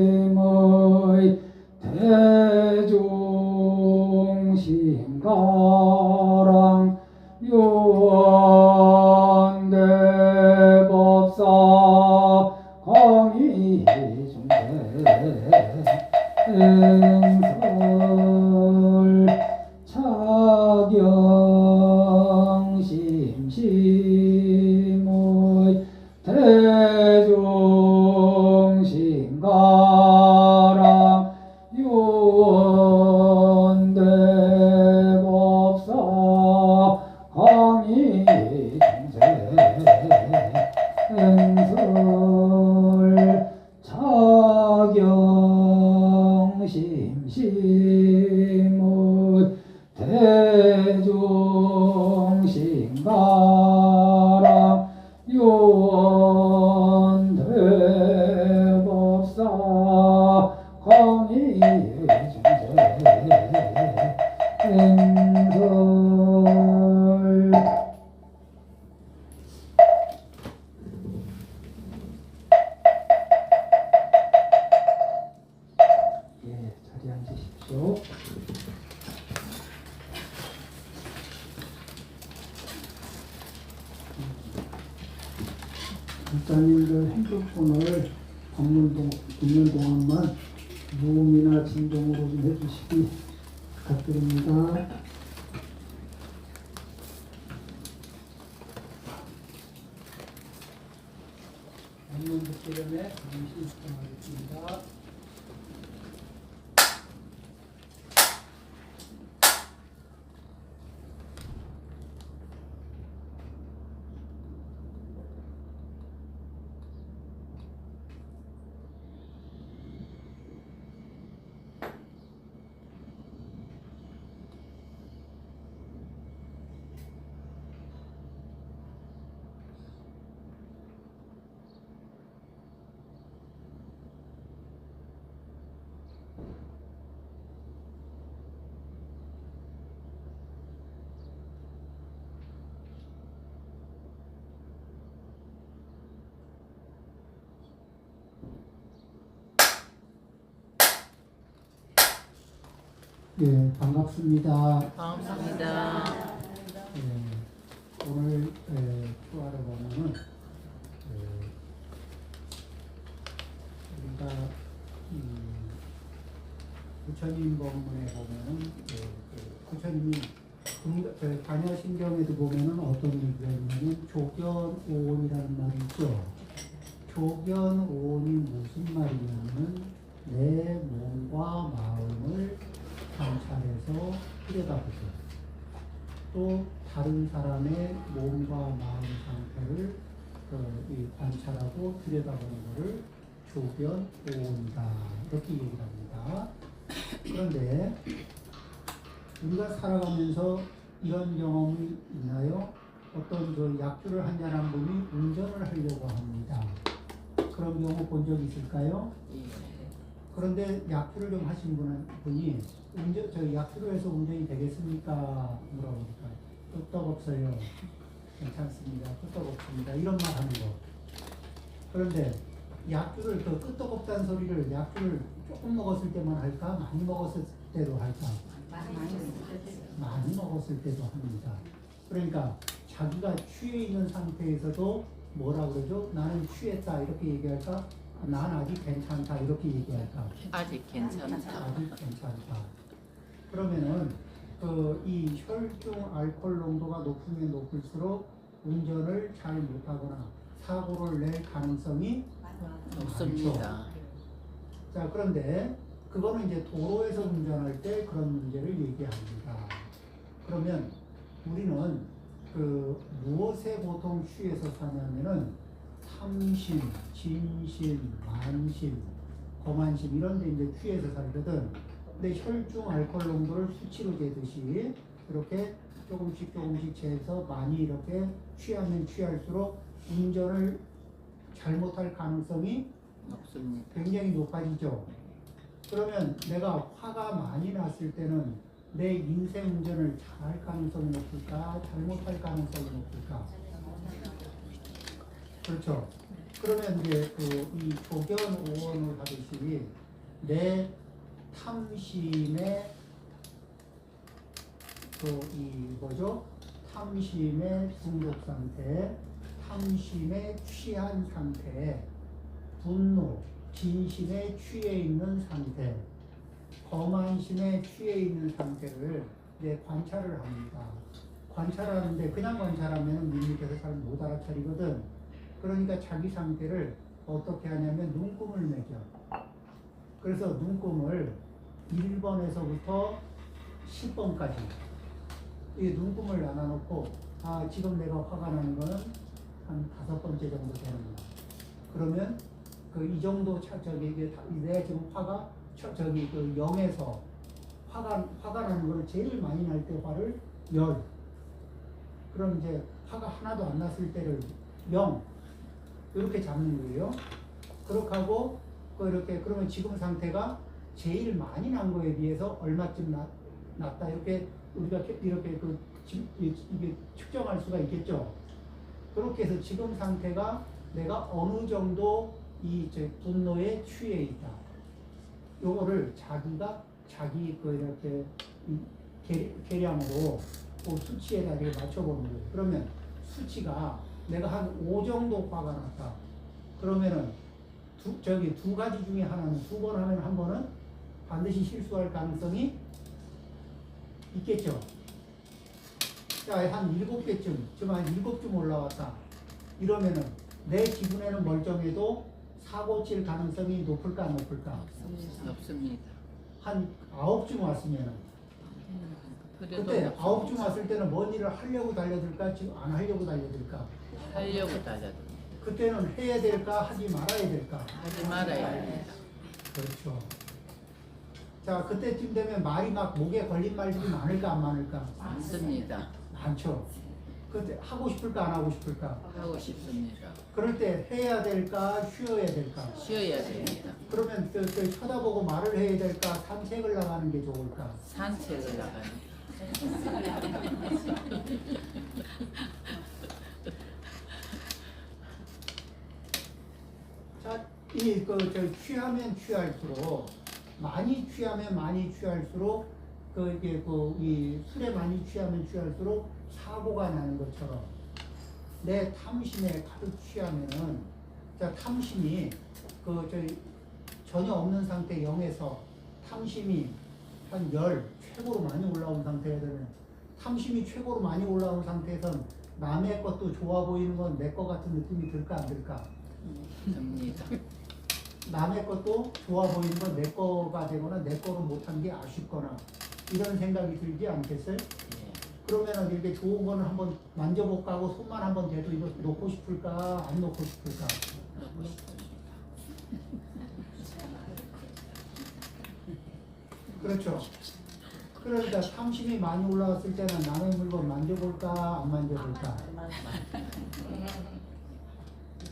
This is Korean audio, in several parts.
차경심심의 대중심가랑 요원대법사 강의중대행설 차경심심의 대중심가랑 요원대법사 강의중대행설 차경심심의 대중심가랑 요원대법사 강의중대행설 자리에 앉으십시오. 목사님들 핸드폰을 듣는 동안만 무음이나 진동으로 좀 해주시기 부탁드립니다. 한번 듣기 전에 잠시 시청하겠습니다. 예, 반갑습니다. 반갑습니다. 예, 오늘 투어를 보면은 우리가 부처님 법문에 보면은 부처님이 반야신경에도 보면은 어떤 얘기가 있냐면 조견오온이라는 말이 있죠. 조견오온이 무슨 말이냐면 내 몸과 마음을 관찰해서 들여다보죠. 또 다른 사람의 몸과 마음 상태를 관찰하고 들여다보는 것을 조견오온이다 이렇게 얘기를 합니다. 그런데 우리가 살아가면서 이런 경험이 있나요? 어떤 그 약주를 한잔한 분이 운전을 하려고 합니다. 그런 경우 본 적 있을까요? 그런데 약주를 좀 하신 분이 약주를 해서 운전이 되겠습니까? 물어보니까 끄떡없어요. 괜찮습니다. 끄떡없습니다. 이런 말 하는 거. 그런데 약주를 그 끄떡없다는 소리를 약주를 조금 먹었을 때만 할까? 많이 먹었을 때도 할까? 많이 먹었을 때도 합니다. 그러니까 자기가 취해 있는 상태에서도 뭐라 그러죠? 나는 취했다 이렇게 얘기할까? 난 아직 괜찮다 이렇게 얘기할까? 아직 괜찮다. 아직 괜찮다. 그러면은 이 혈중 알코올 농도가 높으면 높을수록 운전을 잘 못하거나 사고를 낼 가능성이 없습니다. 많죠. 자, 그런데 그거는 이제 도로에서 운전할 때 그런 문제를 얘기합니다. 그러면 우리는 무엇에 보통 취해서 사냐면은 삼심, 진심, 만심, 거만심 이런 데 이제 취해서 살거든. 근데 혈중 알코올 농도를 수치로 재듯이 이렇게 조금씩 재서 많이 이렇게 취하면 취할수록 운전을 잘못할 가능성이 없습니다. 굉장히 높아지죠. 그러면 내가 화가 많이 났을 때는 내 인생 운전을 잘할 가능성이 높을까? 잘못할 가능성이 높을까? 그렇죠. 그러면 이제 그 이 조견 오원을 하듯이 내 탐심의 그 이 뭐죠? 탐심의 중독 상태, 탐심에 취한 상태, 분노, 진심에 취해 있는 상태, 거만심에 취해 있는 상태를 이제 관찰을 합니다. 관찰하는데 그냥 관찰하면 밋밋해서 잘 못 알아차리거든. 그러니까 자기 상태를 어떻게 하냐면 눈금을 매겨. 그래서 눈금을 1번에서부터 10번까지 이 눈금을 나눠놓고 지금 내가 화가 나는 거는 한 5번째 정도 되는 거야. 그러면 그 이 정도 이게 내가 지금 화가 저기 그 0에서 화가 나는 거를 제일 많이 날 때 화를 10. 그럼 이제 화가 하나도 안 났을 때를 0. 이렇게 잡는 거예요. 그렇게 하고 이렇게 그러면 지금 상태가 제일 많이 난 거에 비해서 얼마쯤 났다 이렇게 우리가 이렇게 이게 측정할 수가 있겠죠. 그렇게 해서 지금 상태가 내가 어느 정도 이 분노에 취해 있다. 요거를 자기 이렇게 계량으로 그 수치에다 이렇게 맞춰보는 거예요. 그러면 수치가 내가 한 5 정도 화가 났다. 그러면은 두 가지 중에 하나는 2번 하면 한 번은 반드시 실수할 가능성이 있겠죠. 자, 한 7개쯤, 지금 한 7쯤 올라왔다. 이러면은 내 기분에는 멀쩡해도 사고 칠 가능성이 높을까 안 높을까? 없습니다. 한 9쯤 왔으면은 그래도 그때 9쯤 왔을 때는 뭔 일을 하려고 달려들까? 지금 안 하려고 달려들까? 하려고 달려도 그때는 해야 될까? 하지 말아야 될까? 하지 말아야 됩니다. 그렇죠. 자, 그때쯤 되면 말이 막 목에 걸린 말들이 많을까 안 많을까? 많습니다. 많죠. 그때 하고 싶을까 안 하고 싶을까? 하고 싶습니다. 그럴 때 해야 될까? 쉬어야 될까? 쉬어야 됩니다. 그러면 쳐다보고 말을 해야 될까? 산책을 나가는 게 좋을까? 산책을 나가는 자, 취하면 취할수록 많이 취하면 많이 취할수록 이 술에 많이 취하면 취할수록 사고가 나는 것처럼 내 탐심에 가득 취하면은 탐심이 전혀 없는 상태 0에서 탐심이 한 10 최고로 많이 올라온 상태가 되면 탐심이 최고로 많이 올라온 상태에선 남의 것도 좋아 보이는 건 내 것 같은 느낌이 들까 안 들까? 됩니다. 남의 것도 좋아 보이는 건 내 거가 되거나 내 거로 못한 게 아쉽거나 이런 생각이 들지 않겠어요? 예. 그러면은 이렇게 좋은 거는 한번 만져볼까 하고 손만 한번 대도 이거 놓고 싶을까 안 놓고 싶을까? 하고 싶습니다. 그렇죠. 그러니까 탐심이 많이 올라왔을 때는 남의 물건 만져볼까 안 만져볼까?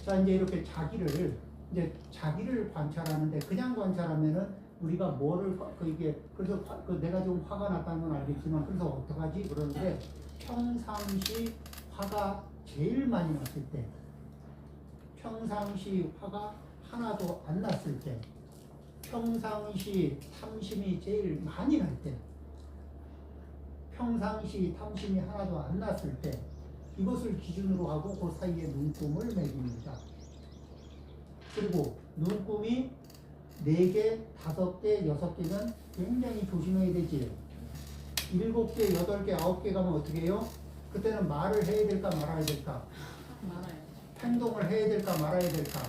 자, 이제 이렇게 자기를 관찰하는데 그냥 관찰하면은 우리가 뭐를 그래서 내가 좀 화가 났다는 건 알겠지만 그래서 어떡하지 그러는데 평상시 화가 제일 많이 났을 때, 평상시 화가 하나도 안 났을 때, 평상시 탐심이 제일 많이 날 때, 평상시 탐심이 하나도 안 났을 때 이것을 기준으로 하고 그 사이에 눈금을 매깁니다. 그리고 눈금이 4개, 5개, 6개면 굉장히 조심해야 되지. 7개, 8개, 9개 가면 어떻게 해요? 그때는 말을 해야 될까 말아야 될까? 행동을 해야 될까 말아야 될까?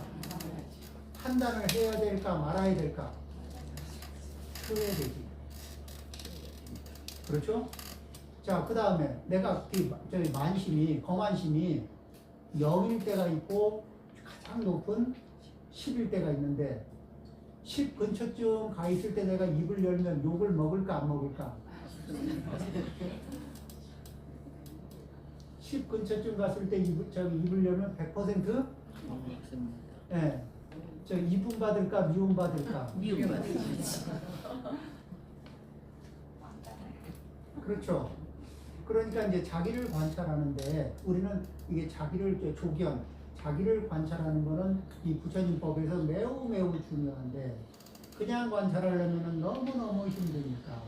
판단을 해야 될까 말아야 될까? 해야 되지. 그렇죠? 자, 그 다음에 내가 만심이, 거만심이 0일 때가 있고 가장 높은 10일 때가 있는데 10 근처쯤 가 있을 때 내가 입을 열면 욕을 먹을까 안 먹을까? 10 근처쯤 갔을 때 입을 열면 100% 예. 이쁨 받을까 미움 받을까? 미움 받으시지. 그렇죠. 그러니까 이제 자기를 관찰하는데 우리는 이게 자기를 자기를 관찰하는 거는 이 부처님법에서 매우 매우 중요한데 그냥 관찰하려면 너무너무 힘드니까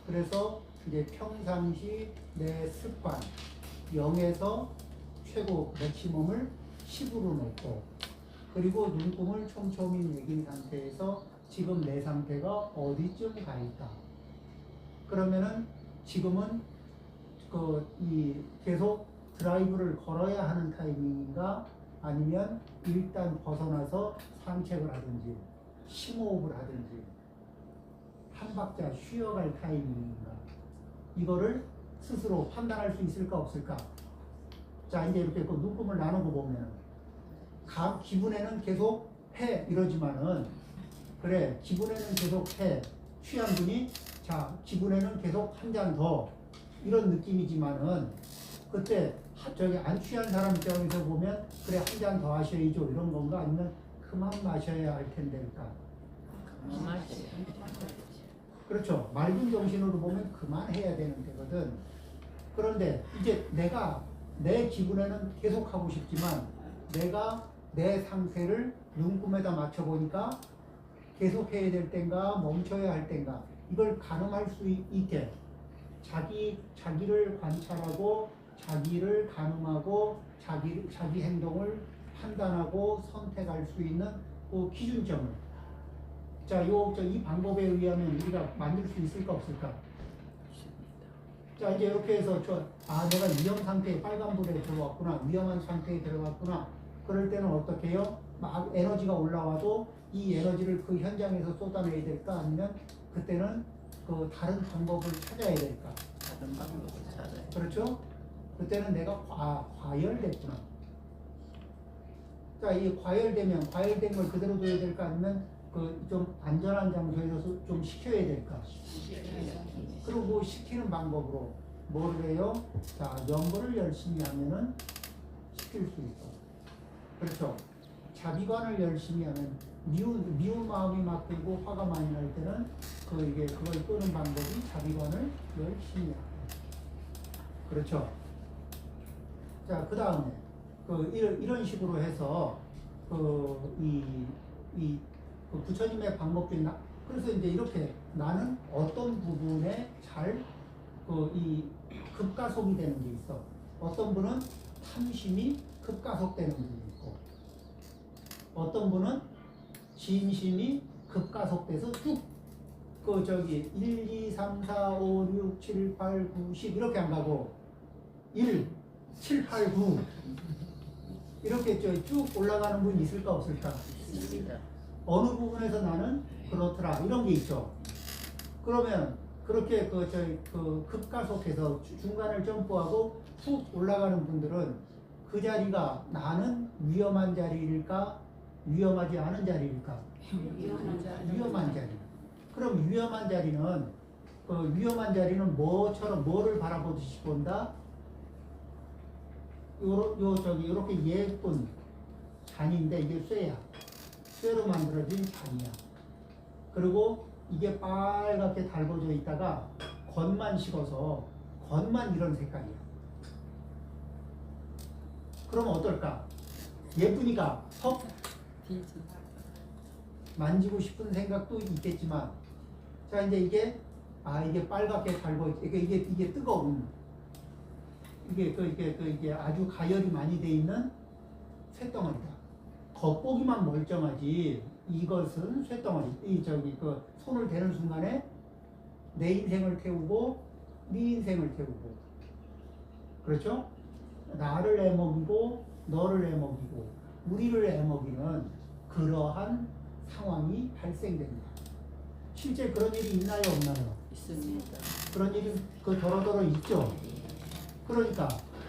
그래서 이제 평상시 내 습관 0에서 최고 맥시멈을 10으로 놓고 그리고 눈금을 촘촘히 내긴 상태에서 지금 내 상태가 어디쯤 가 있다. 그러면은 지금은 계속 드라이브를 걸어야 하는 타이밍인가 아니면 일단 벗어나서 산책을 하든지 심호흡을 하든지 한 박자 쉬어갈 타이밍인가 이거를 스스로 판단할 수 있을까 없을까? 자 이제 이렇게 그 눈금을 나누고 보면 기분에는 계속 해 이러지만은 그래 기분에는 계속 해 취한 분이 자 기분에는 계속 한 잔 더 이런 느낌이지만은 그때 저기 안 취한 사람 입장에서 보면 그래 한 잔 더 하셔야죠 이런 건가 아니면 그만 마셔야 할 텐데일까? 맞아요. 그렇죠. 맑은 정신으로 보면 그만해야 되는 데거든. 그런데 이제 내가 내 기분에는 계속 하고 싶지만 내가 내 상태를 눈금에다 맞춰보니까 계속 해야 될 땐가 멈춰야 할 땐가 이걸 가늠할 수 있게 자기를 관찰하고 자기를 가늠하고 자기 행동을 판단하고 선택할 수 있는 그 기준점을 자, 이 방법에 의하면 우리가 만들 수 있을까 없을까? 자, 이제 이렇게 해서 내가 위험 상태에 빨간불에 들어왔구나, 위험한 상태에 들어갔구나. 그럴 때는 어떻게 해요? 막 에너지가 올라와도 이 에너지를 그 현장에서 쏟아내야 될까? 아니면 그때는 그 다른 방법을 찾아야 될까? 다른 방법을 찾아요. 그렇죠? 그때는 내가 과열됐구나. 자, 이 과열된 걸 그대로 둬야 될까? 아니면 그 좀 안전한 장소에서 좀 식혀야 될까? 그리고 식히는 방법으로 뭐를 해요? 자, 연구를 열심히 하면은 식힐 수 있어. 그렇죠? 자비관을 열심히 하면 미운 마음이 막 들고 화가 많이 날 때는 그걸 끄는 방법이 자비관을 열심히 하고. 그렇죠? 자, 그 다음에 이런 식으로 해서 부처님의 방법 중에 그래서 이제 이렇게 나는 어떤 부분에 잘 급가속이 되는 게 있어. 어떤 분은 탐심이 급가속되는 분이 있고, 어떤 분은 진심이 급가속돼서 쭉 1, 2, 3, 4, 5, 6, 7, 8, 9, 10 이렇게 안 가고 1, 7, 8, 9 이렇게 쭉 올라가는 분이 있을까 없을까? 있습니다. 어느 부분에서 나는 그렇더라 이런 게 있죠. 그러면 그렇게 급가속해서 중간을 점프하고 훅 올라가는 분들은 그 자리가 나는 위험한 자리일까 위험하지 않은 자리일까? 위험한 자리. 그럼 위험한 자리는 뭐를 바라보듯이 본다? 요렇게 예쁜 잔인데 이게 쇠로 만들어진 잔이야. 그리고 이게 빨갛게 달궈져 있다가 겉만 식어서 겉만 이런 색깔이야. 그러면 어떨까? 예쁘니까 턱 만지고 싶은 생각도 있겠지만, 자 이제 이게 빨갛게 이게 뜨거운 이게 아주 가열이 많이 돼 있는 쇳덩어리다. 겉보기만 멀쩡하지 이것은 쇳덩어리. 손을 대는 순간에 내 인생을 태우고 네 인생을 태우고, 그렇죠? 나를 애먹이고 너를 애먹이고 우리를 애먹이는 그러한 상황이 발생됩니다. 실제 그런 일이 있나요 없나요? 있습니다. 그런 일이 더러더러 있죠. 그러니까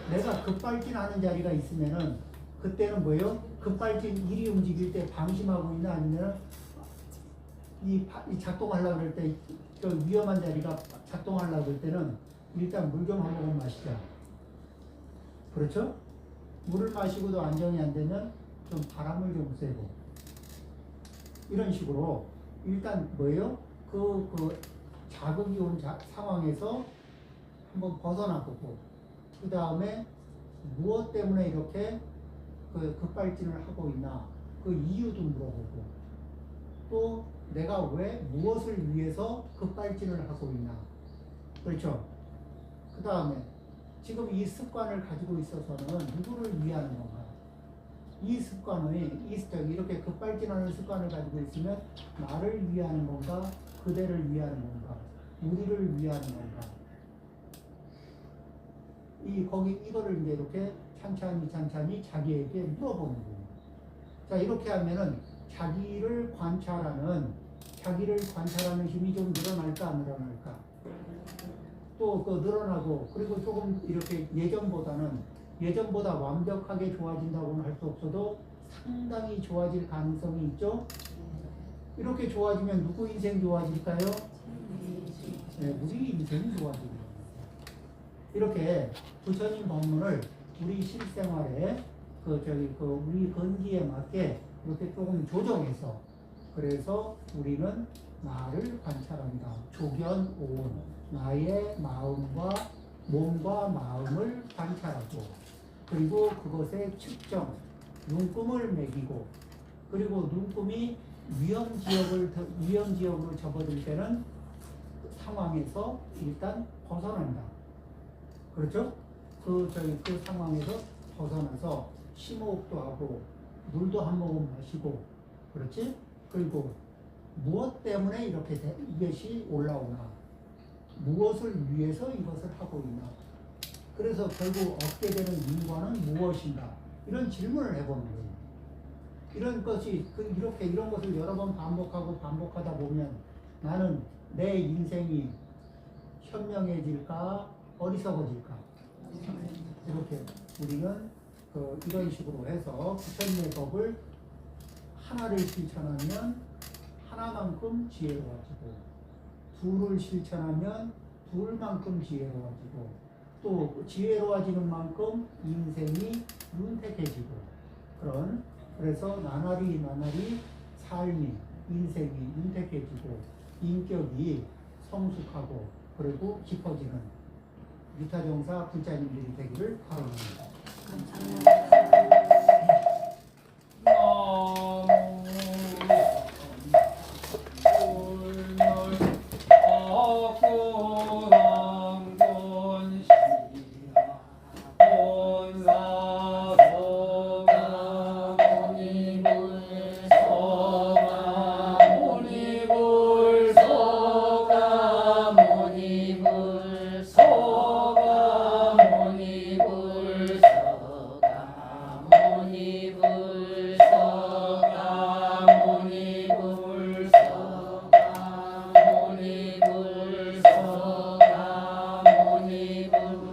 내가 급발진하는 자리가 있으면은 그때는 뭐예요? 급발진 일이 움직일 때 방심하고 있나 아니면 이 작동하려고 그럴 때 위험한 자리가 작동하려고 그럴 때는 일단 물 좀 한 모금 마시자. 그렇죠? 물을 마시고도 안정이 안 되면 좀 바람을 좀 쐬고 이런 식으로 일단 뭐예요? 자극이 온 상황에서 한번 벗어나 보고 그 다음에 무엇 때문에 이렇게 그 급발진을 하고 있나 그 이유도 물어보고 또 내가 왜 무엇을 위해서 급발진을 하고 있나 그렇죠. 그 다음에 지금 이 습관을 가지고 있어서는 누구를 위하는 건가? 이 습관의 이렇게 급발진하는 습관을 가지고 있으면 나를 위하는 건가? 그대를 위하는 건가? 우리를 위하는 건가? 이거를 이제 이렇게 찬찬히 자기에게 물어보는 거예요. 자, 이렇게 하면은 자기를 관찰하는 힘이 좀 늘어날까 안 늘어날까? 또 그 늘어나고 그리고 조금 이렇게 예전보다 완벽하게 좋아진다고는 할 수 없어도 상당히 좋아질 가능성이 있죠. 이렇게 좋아지면 누구 인생 좋아질까요? 네, 우리 인생이 좋아지는 거예요. 이렇게 부처님 법문을 우리 실생활에 우리 건기에 맞게 이렇게 조금 조정해서 그래서 우리는 나를 관찰한다. 조견오온 나의 몸과 마음을 관찰하고 그리고 그것의 측정 눈금을 매기고 그리고 눈금이 위험지역으로 접어들 때는 상황에서 일단 벗어난다. 그렇죠? 그 상황에서 벗어나서 심호흡도 하고 물도 한 모금 마시고 그렇지? 그리고 무엇 때문에 이것이 올라오나 무엇을 위해서 이것을 하고 있나 그래서 결국 얻게 되는 인과는 무엇인가 이런 질문을 해보는 거예요. 이런 것을 여러 번 반복하다 보면 나는 내 인생이 현명해질까 어리석어질까 이렇게 우리는 이런 식으로 해서 부처님의 법을 하나를 실천하면 하나만큼 지혜로워지고 둘을 실천하면 둘만큼 지혜로워지고 또 지혜로워지는 만큼 인생이 윤택해지고 그래서 나날이 삶이 인생이 윤택해지고 인격이 성숙하고 그리고 깊어지는 유타정사 불자님들이 되기를 바랍니다. 모니불